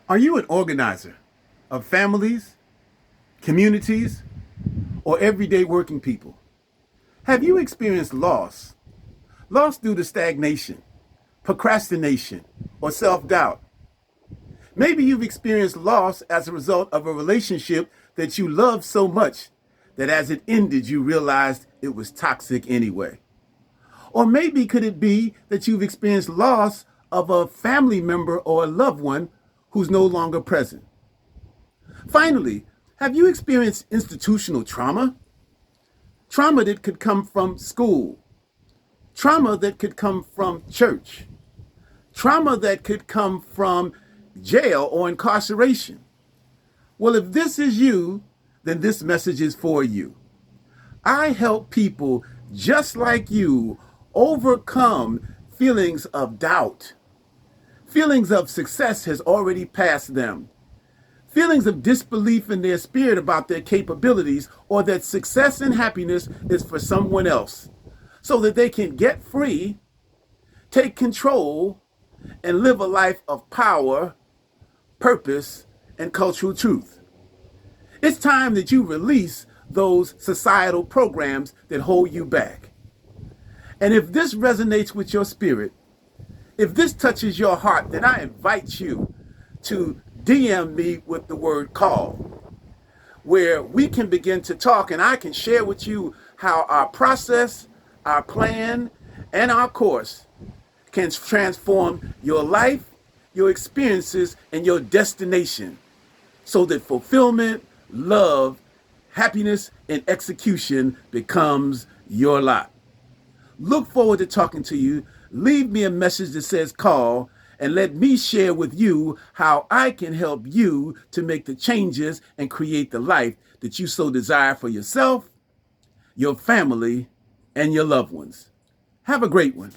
Are you an organizer of families, communities, or everyday working people? Have you experienced loss? Loss due to stagnation, procrastination, or self-doubt? Maybe you've experienced loss as a result of a relationship that you loved so much that as it ended, you realized it was toxic anyway. Or maybe could it be that you've experienced loss of a family member or a loved one who's no longer present? Finally, have you experienced institutional trauma? Trauma that could come from school, trauma that could come from church, trauma that could come from jail or incarceration. Well, if this is you, then this message is for you. I help people just like you overcome feelings of doubt. Feelings of success has already passed them. Feelings of disbelief in their spirit about their capabilities, or that success and happiness is for someone else, so that they can get free, take control, and live a life of power, purpose, and cultural truth. It's time that you release those societal programs that hold you back. And if this resonates with your spirit, if this touches your heart, then I invite you to DM me with the word call, where we can begin to talk and I can share with you how our process, our plan, and our course can transform your life, your experiences, and your destination so that fulfillment, love, happiness, and execution becomes your lot. Look forward to talking to you. Leave me a message that says call, and let me share with you how I can help you to make the changes and create the life that you so desire for yourself, your family, and your loved ones. Have a great one.